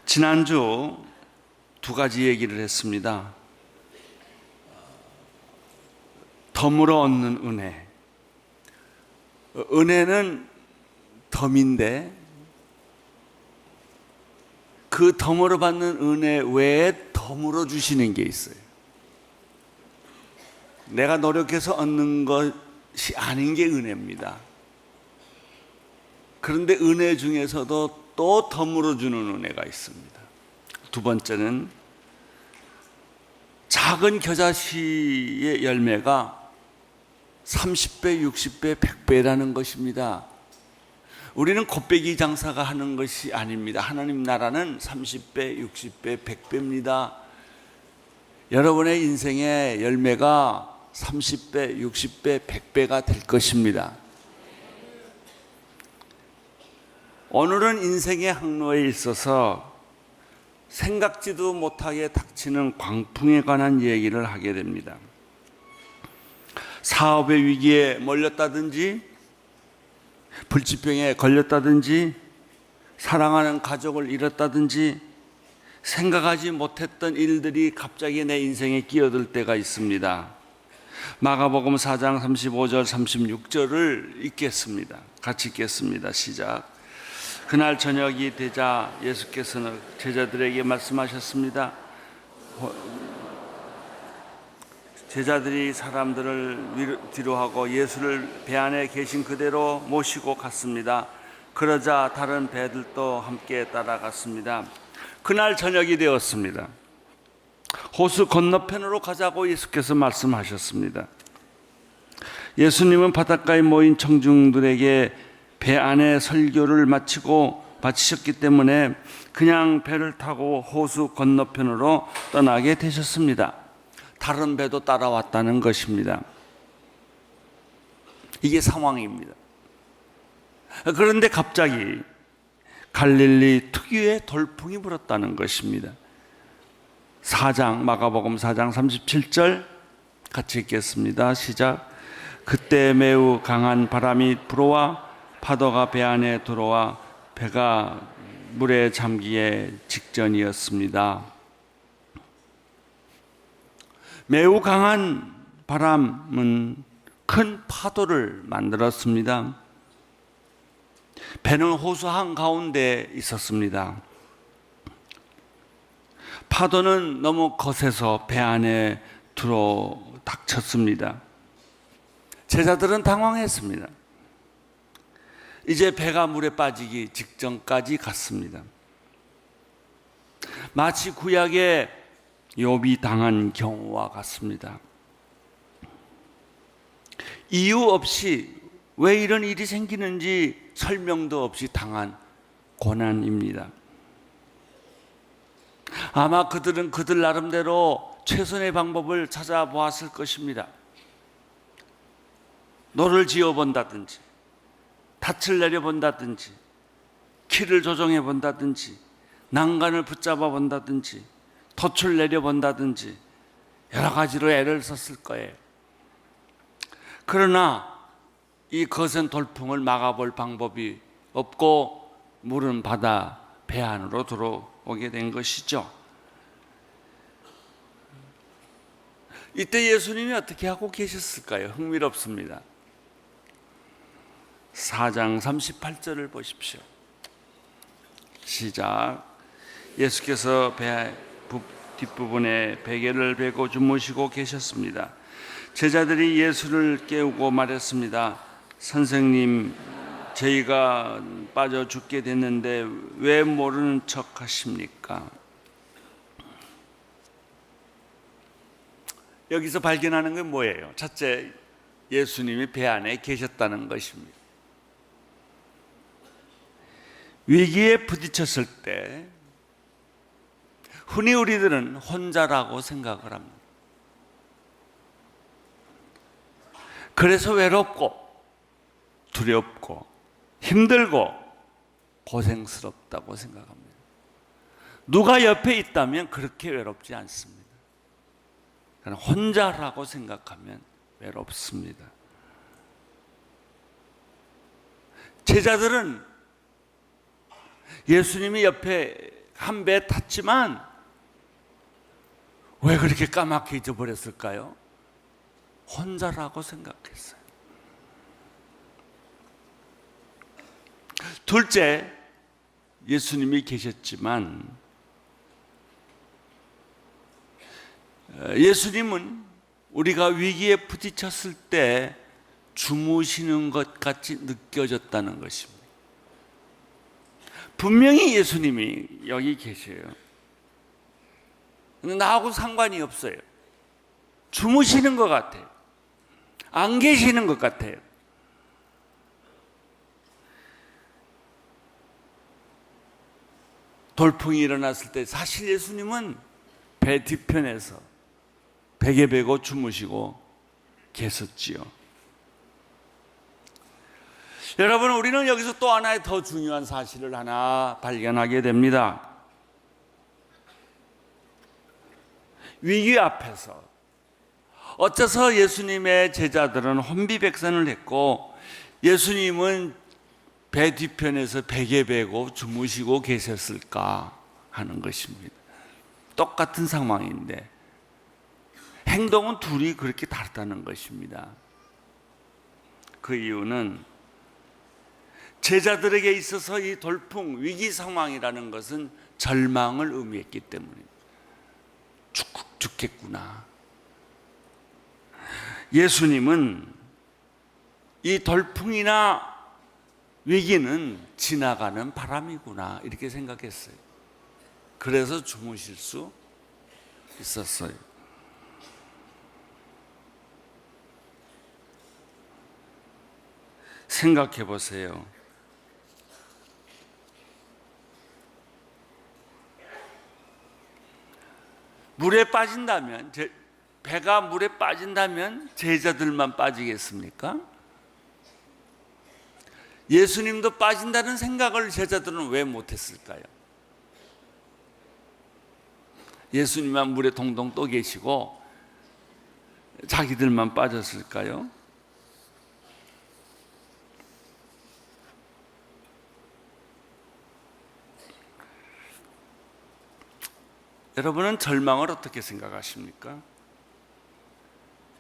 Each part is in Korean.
지난주 두 가지 얘기를 했습니다. 덤으로 얻는 은혜. 은혜는 덤인데 그 덤으로 받는 은혜 외에 덤으로 주시는 게 있어요. 내가 노력해서 얻는 것이 아닌 게 은혜입니다. 그런데 은혜 중에서도 또 덤으로 주는 은혜가 있습니다. 두 번째는 작은 겨자씨의 열매가 30배, 60배, 100배라는 것입니다. 우리는 곱빼기 장사가 하는 것이 아닙니다. 하나님 나라는 30배, 60배, 100배입니다. 여러분의 인생의 열매가 30배, 60배, 100배가 될 것입니다. 오늘은 인생의 항로에 있어서 생각지도 못하게 닥치는 광풍에 관한 얘기를 하게 됩니다. 사업의 위기에 몰렸다든지, 불치병에 걸렸다든지, 사랑하는 가족을 잃었다든지, 생각하지 못했던 일들이 갑자기 내 인생에 끼어들 때가 있습니다. 마가복음 4장 35절 36절을 읽겠습니다. 같이 읽겠습니다. 시작. 그날 저녁이 되자 예수께서는 제자들에게 말씀하셨습니다. 제자들이 사람들을 뒤로 하고 예수를 배 안에 계신 그대로 모시고 갔습니다. 그러자 다른 배들도 함께 따라갔습니다. 그날 저녁이 되었습니다. 호수 건너편으로 가자고 예수께서 말씀하셨습니다. 예수님은 바닷가에 모인 청중들에게 배 안에 설교를 마치셨기 때문에 그냥 배를 타고 호수 건너편으로 떠나게 되셨습니다. 다른 배도 따라왔다는 것입니다. 이게 상황입니다. 그런데 갑자기 갈릴리 특유의 돌풍이 불었다는 것입니다. 마가복음 4장 37절 같이 읽겠습니다. 시작. 그때 매우 강한 바람이 불어와 파도가 배 안에 들어와 배가 물에 잠기에 직전이었습니다. 매우 강한 바람은 큰 파도를 만들었습니다. 배는 호수 한가운데 있었습니다. 파도는 너무 거세서 배 안에 들어 닥쳤습니다. 제자들은 당황했습니다. 이제 배가 물에 빠지기 직전까지 갔습니다. 마치 구약의 욥이 당한 경우와 같습니다. 이유 없이 왜 이런 일이 생기는지 설명도 없이 당한 고난입니다. 아마 그들은 그들 나름대로 최선의 방법을 찾아보았을 것입니다. 노를 지어본다든지, 닻을 내려본다든지, 키를 조정해 본다든지, 난간을 붙잡아 본다든지, 돛을 내려본다든지 여러 가지로 애를 썼을 거예요. 그러나 이 거센 돌풍을 막아볼 방법이 없고 물은 바다 배 안으로 들어오게 된 것이죠. 이때 예수님이 어떻게 하고 계셨을까요? 흥미롭습니다. 4장 38절을 보십시오. 시작. 예수께서 배 뒷부분에 베개를 베고 주무시고 계셨습니다. 제자들이 예수를 깨우고 말했습니다. 선생님, 저희가 빠져 죽게 됐는데 왜 모르는 척 하십니까? 여기서 발견하는 건 뭐예요? 첫째, 예수님이 배 안에 계셨다는 것입니다. 위기에 부딪혔을 때 흔히 우리들은 혼자라고 생각을 합니다. 그래서 외롭고 두렵고 힘들고 고생스럽다고 생각합니다. 누가 옆에 있다면 그렇게 외롭지 않습니다. 그러나 혼자라고 생각하면 외롭습니다. 제자들은 예수님이 옆에 한 배 탔지만 왜 그렇게 까맣게 잊어버렸을까요? 혼자라고 생각했어요. 둘째, 예수님이 계셨지만 예수님은 우리가 위기에 부딪혔을 때 주무시는 것 같이 느껴졌다는 것입니다. 분명히 예수님이 여기 계셔요. 근데 나하고 상관이 없어요. 주무시는 것 같아요. 안 계시는 것 같아요. 돌풍이 일어났을 때 사실 예수님은 배 뒤편에서 베개 베고 주무시고 계셨지요. 여러분, 우리는 여기서 또 하나의 더 중요한 사실을 하나 발견하게 됩니다. 위기 앞에서 어째서 예수님의 제자들은 혼비백산을 했고 예수님은 배 뒤편에서 베개 베고 주무시고 계셨을까 하는 것입니다. 똑같은 상황인데 행동은 둘이 그렇게 다르다는 것입니다. 그 이유는 제자들에게 있어서 이 돌풍, 위기 상황이라는 것은 절망을 의미했기 때문입니다. 죽겠구나. 예수님은 이 돌풍이나 위기는 지나가는 바람이구나 이렇게 생각했어요. 그래서 주무실 수 있었어요. 생각해 보세요. 물에 빠진다면, 배가 물에 빠진다면 제자들만 빠지겠습니까? 예수님도 빠진다는 생각을 제자들은 왜 못했을까요? 예수님만 물에 동동 떠 계시고 자기들만 빠졌을까요? 여러분은 절망을 어떻게 생각하십니까?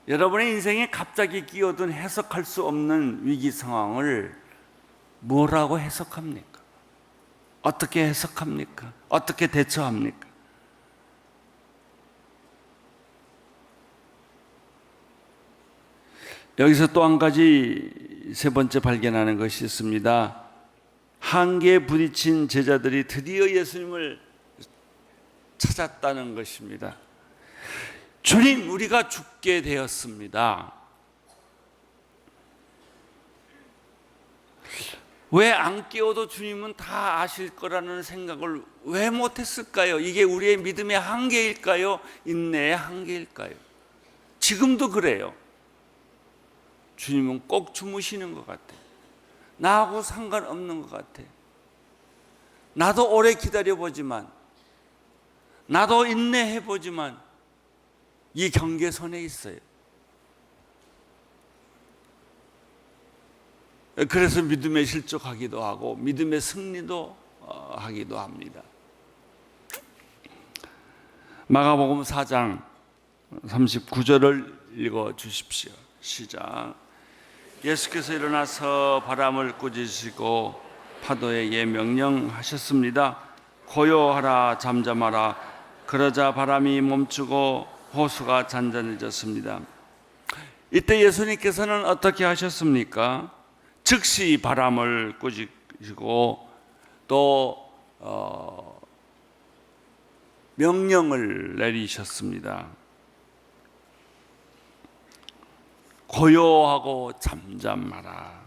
여러분의 인생에 갑자기 끼어든 해석할 수 없는 위기 상황을 뭐라고 해석합니까? 어떻게 해석합니까? 어떻게 대처합니까? 여기서 또 한 가지 세 번째 발견하는 것이 있습니다. 한계에 부딪힌 제자들이 드디어 예수님을 찾았다는 것입니다. 주님, 우리가 죽게 되었습니다. 왜 안 깨워도 주님은 다 아실 거라는 생각을 왜 못했을까요? 이게 우리의 믿음의 한계일까요? 인내의 한계일까요? 지금도 그래요. 주님은 꼭 주무시는 것 같아요. 나하고 상관없는 것 같아요. 나도 오래 기다려보지만, 나도 인내해보지만 이 경계선에 있어요. 그래서 믿음에 실족하기도 하고 믿음의 승리도 하기도 합니다. 마가복음 4장 39절을 읽어주십시오. 시작. 예수께서 일어나서 바람을 꾸짖으시고 파도에게 명령하셨습니다. 고요하라, 잠잠하라. 그러자 바람이 멈추고 호수가 잔잔해졌습니다. 이때 예수님께서는 어떻게 하셨습니까? 즉시 바람을 꾸짖으시고 또 명령을 내리셨습니다. 고요하고 잠잠하라.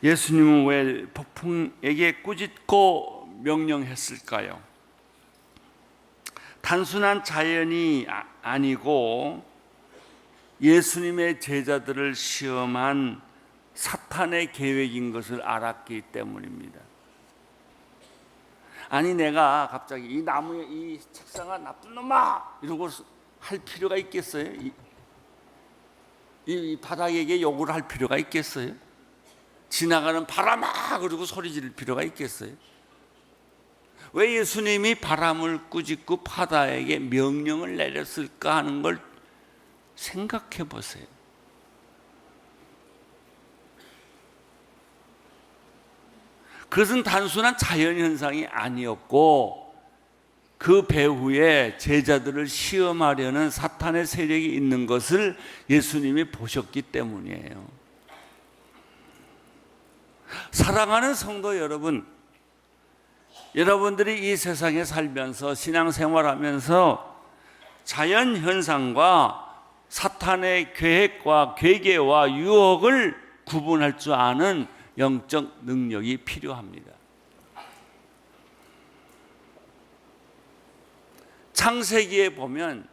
예수님은 왜 폭풍에게 꾸짖고 명령했을까요? 단순한 자연이 아니고 예수님의 제자들을 시험한 사탄의 계획인 것을 알았기 때문입니다. 아니, 내가 갑자기 이 나무에 이 책상아 나쁜 놈아 이러고 할 필요가 있겠어요? 이 바닥에게 욕을 할 필요가 있겠어요? 지나가는 바람아 그러고 소리 지를 필요가 있겠어요? 왜 예수님이 바람을 꾸짖고 바다에게 명령을 내렸을까 하는 걸 생각해 보세요. 그것은 단순한 자연현상이 아니었고 그 배후에 제자들을 시험하려는 사탄의 세력이 있는 것을 예수님이 보셨기 때문이에요. 사랑하는 성도 여러분, 여러분들이 이 세상에 살면서 신앙생활하면서 자연현상과 사탄의 계획과 괴계와 유혹을 구분할 줄 아는 영적 능력이 필요합니다. 창세기에 보면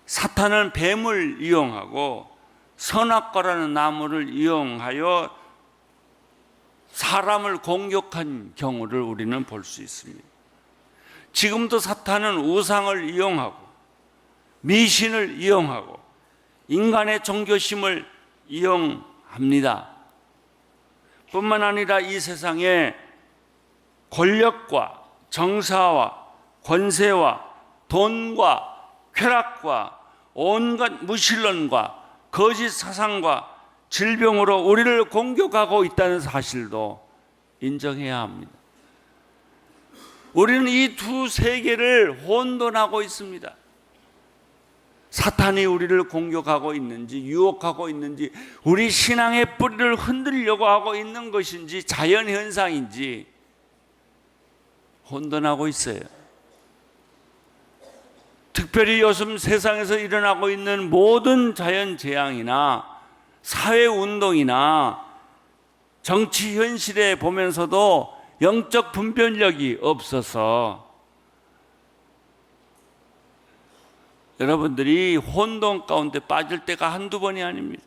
사탄은 뱀을 이용하고 선악과라는 나무를 이용하여 사람을 공격한 경우를 우리는 볼 수 있습니다. 지금도 사탄은 우상을 이용하고 미신을 이용하고 인간의 종교심을 이용합니다. 뿐만 아니라 이 세상에 권력과 정사와 권세와 돈과 쾌락과 온갖 무신론과 거짓 사상과 질병으로 우리를 공격하고 있다는 사실도 인정해야 합니다. 우리는 이 두 세계를 혼돈하고 있습니다. 사탄이 우리를 공격하고 있는지 유혹하고 있는지 우리 신앙의 뿌리를 흔들려고 하고 있는 것인지 자연현상인지 혼돈하고 있어요. 특별히 요즘 세상에서 일어나고 있는 모든 자연재앙이나 사회운동이나 정치 현실에 보면서도 영적 분별력이 없어서 여러분들이 혼돈 가운데 빠질 때가 한두 번이 아닙니다.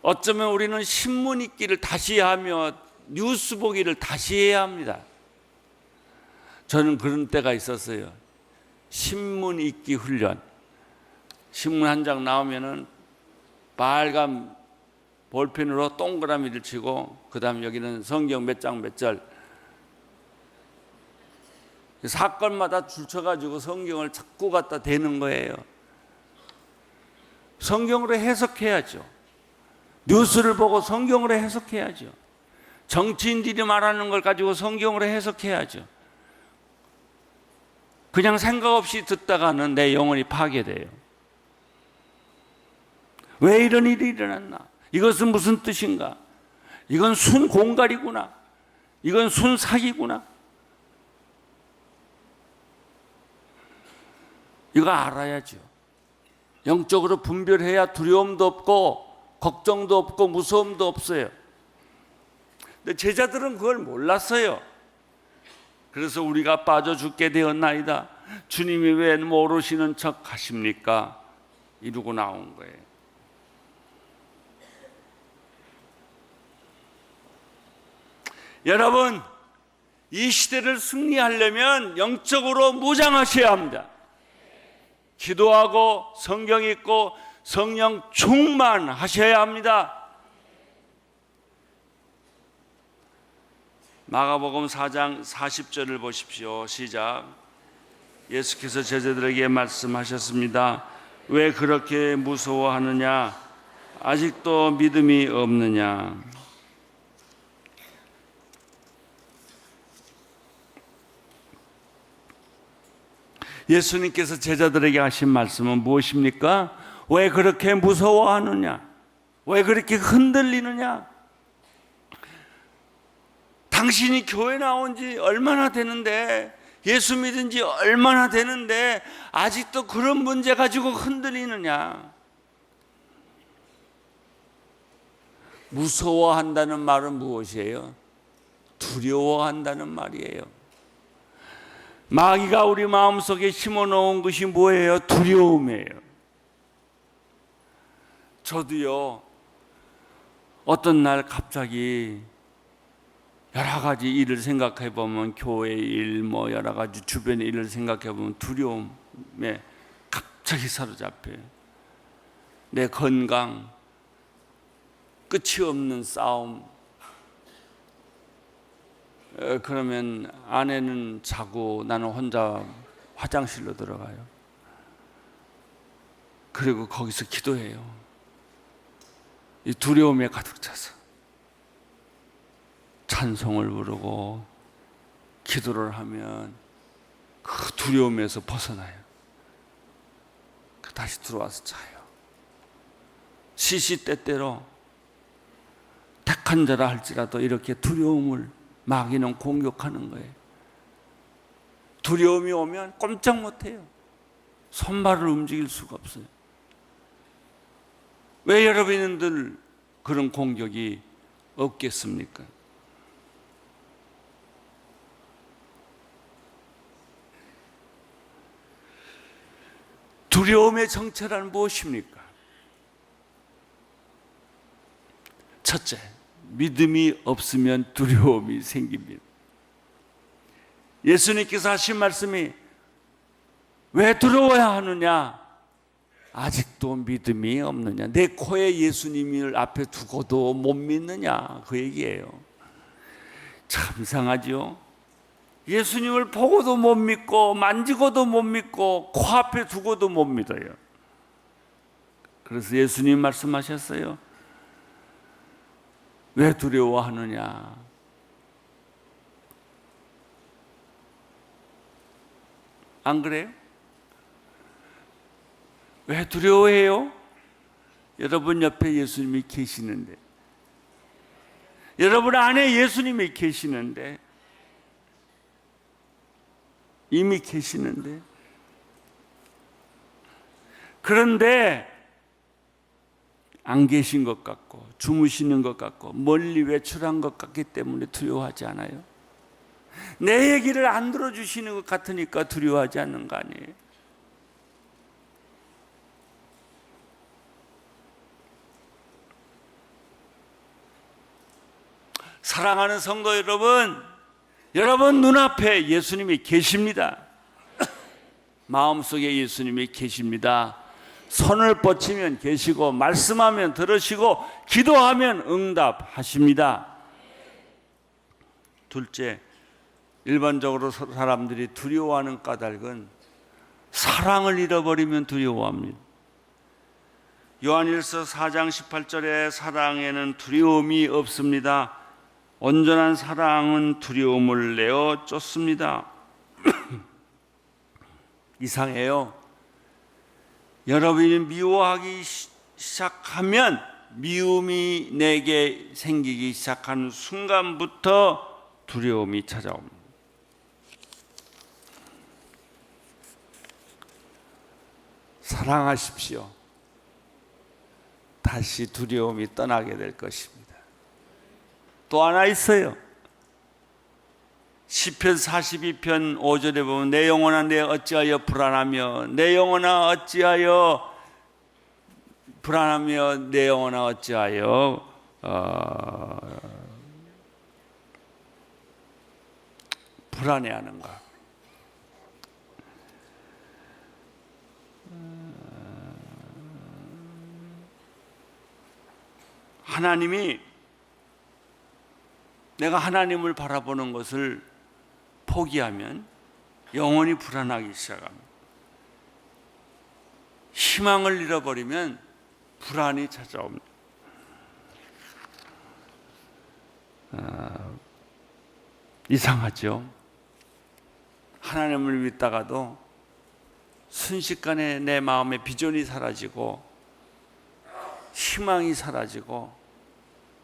어쩌면 우리는 신문 읽기를 다시 하며 뉴스 보기를 다시 해야 합니다. 저는 그런 때가 있었어요. 신문 읽기 훈련. 신문 한 장 나오면은 빨간 볼펜으로 동그라미를 치고 그 다음 여기는 성경 몇 장 몇 절 사건마다 줄쳐가지고 성경을 자꾸 갖다 대는 거예요. 성경으로 해석해야죠. 뉴스를 보고 성경으로 해석해야죠. 정치인들이 말하는 걸 가지고 성경으로 해석해야죠. 그냥 생각 없이 듣다가는 내 영혼이 파괴돼요. 왜 이런 일이 일어났나? 이것은 무슨 뜻인가? 이건 순공갈이구나. 이건 순사기구나. 이거 알아야죠. 영적으로 분별해야 두려움도 없고 걱정도 없고 무서움도 없어요. 근데 제자들은 그걸 몰랐어요. 그래서 우리가 빠져 죽게 되었나이다. 주님이 왜 모르시는 척 하십니까? 이러고 나온 거예요. 여러분, 이 시대를 승리하려면 영적으로 무장하셔야 합니다. 기도하고 성경 읽고 성령 충만하셔야 합니다. 마가복음 4장 40절을 보십시오. 시작. 예수께서 제자들에게 말씀하셨습니다. 왜 그렇게 무서워하느냐? 아직도 믿음이 없느냐? 예수님께서 제자들에게 하신 말씀은 무엇입니까? 왜 그렇게 무서워하느냐? 왜 그렇게 흔들리느냐? 당신이 교회 나온 지 얼마나 되는데, 예수 믿은 지 얼마나 되는데 아직도 그런 문제 가지고 흔들리느냐? 무서워한다는 말은 무엇이에요? 두려워한다는 말이에요. 마귀가 우리 마음속에 심어놓은 것이 뭐예요? 두려움이에요. 저도요, 어떤 날 갑자기 여러 가지 일을 생각해 보면, 교회 일, 뭐 여러 가지 주변의 일을 생각해 보면 두려움에 갑자기 사로잡혀요. 내 건강, 끝이 없는 싸움. 그러면 아내는 자고 나는 혼자 화장실로 들어가요. 그리고 거기서 기도해요. 이 두려움에 가득 차서 찬송을 부르고 기도를 하면 그 두려움에서 벗어나요. 다시 들어와서 자요. 시시때때로 택한 자라 할지라도 이렇게 두려움을 마귀는 공격하는 거예요. 두려움이 오면 꼼짝 못해요. 손발을 움직일 수가 없어요. 왜 여러분들 그런 공격이 없겠습니까? 두려움의 정체란 무엇입니까? 첫째, 믿음이 없으면 두려움이 생깁니다. 예수님께서 하신 말씀이 왜 두려워야 하느냐? 아직도 믿음이 없느냐? 내 코에 예수님을 앞에 두고도 못 믿느냐? 그 얘기예요. 참 이상하죠? 예수님을 보고도 못 믿고 만지고도 못 믿고 코앞에 두고도 못 믿어요. 그래서 예수님 말씀하셨어요. 왜 두려워하느냐? 안 그래요? 왜 두려워해요? 여러분 옆에 예수님이 계시는데, 여러분 안에 예수님이 계시는데, 이미 계시는데, 그런데 안 계신 것 같고 주무시는 것 같고 멀리 외출한 것 같기 때문에 두려워하지 않아요? 내 얘기를 안 들어주시는 것 같으니까 두려워하지 않는 거 아니에요? 사랑하는 성도 여러분, 여러분 눈앞에 예수님이 계십니다. 마음속에 예수님이 계십니다. 손을 뻗치면 계시고 말씀하면 들으시고 기도하면 응답하십니다. 둘째, 일반적으로 사람들이 두려워하는 까닭은 사랑을 잃어버리면 두려워합니다. 요한일서 4장 18절에 사랑에는 두려움이 없습니다. 온전한 사랑은 두려움을 내어 쫓습니다. 이상해요. 여러분이 미워하기 시작하면 미움이 내게 생기기 시작하는 순간부터 두려움이 찾아옵니다. 사랑하십시오. 다시 두려움이 떠나게 될 것입니다. 또 하나 있어요. 시편 42편 5절에 보면 내 영혼아 내 어찌하여 불안하며 내 영혼아 어찌하여 불안하며 내 영혼아 어찌하여 불안해하는가. 하나님이 내가 하나님을 바라보는 것을 포기하면 영혼이 불안하기 시작합니다. 희망을 잃어버리면 불안이 찾아옵니다. 이상하죠? 하나님을 믿다가도 순식간에 내 마음의 비전이 사라지고 희망이 사라지고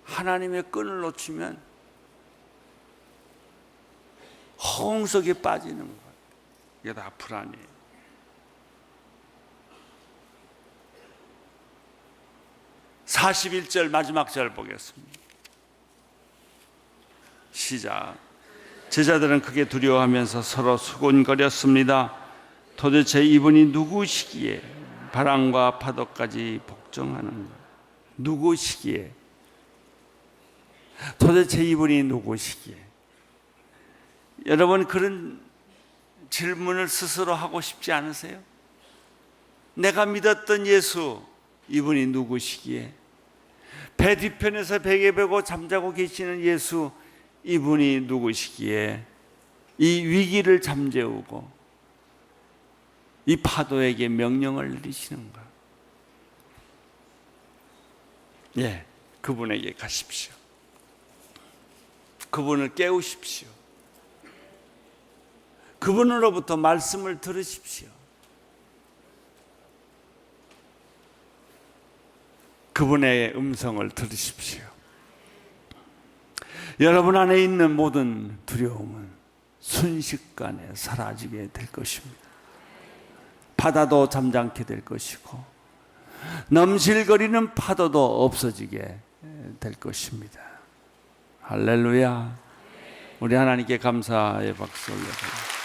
하나님의 끈을 놓치면 허공 속에 빠지는 거예요. 이게 다 불안이에요. (41절) 마지막 절 보겠습니다. 시작. 제자들은 크게 두려워하면서 서로 수군거렸습니다. 도대체 이분이 누구시기에 바람과 파도까지 복종하는 것? 누구시기에? 도대체 이분이 누구시기에? 여러분 그런 질문을 스스로 하고 싶지 않으세요? 내가 믿었던 예수, 이분이 누구시기에? 배 뒤편에서 베개 베고 잠자고 계시는 예수, 이분이 누구시기에 이 위기를 잠재우고 이 파도에게 명령을 내리시는가? 예, 그분에게 가십시오. 그분을 깨우십시오. 그분으로부터 말씀을 들으십시오. 그분의 음성을 들으십시오. 여러분 안에 있는 모든 두려움은 순식간에 사라지게 될 것입니다. 바다도 잠잠게 될 것이고 넘실거리는 파도도 없어지게 될 것입니다. 할렐루야. 우리 하나님께 감사의 박수 올려드립니다.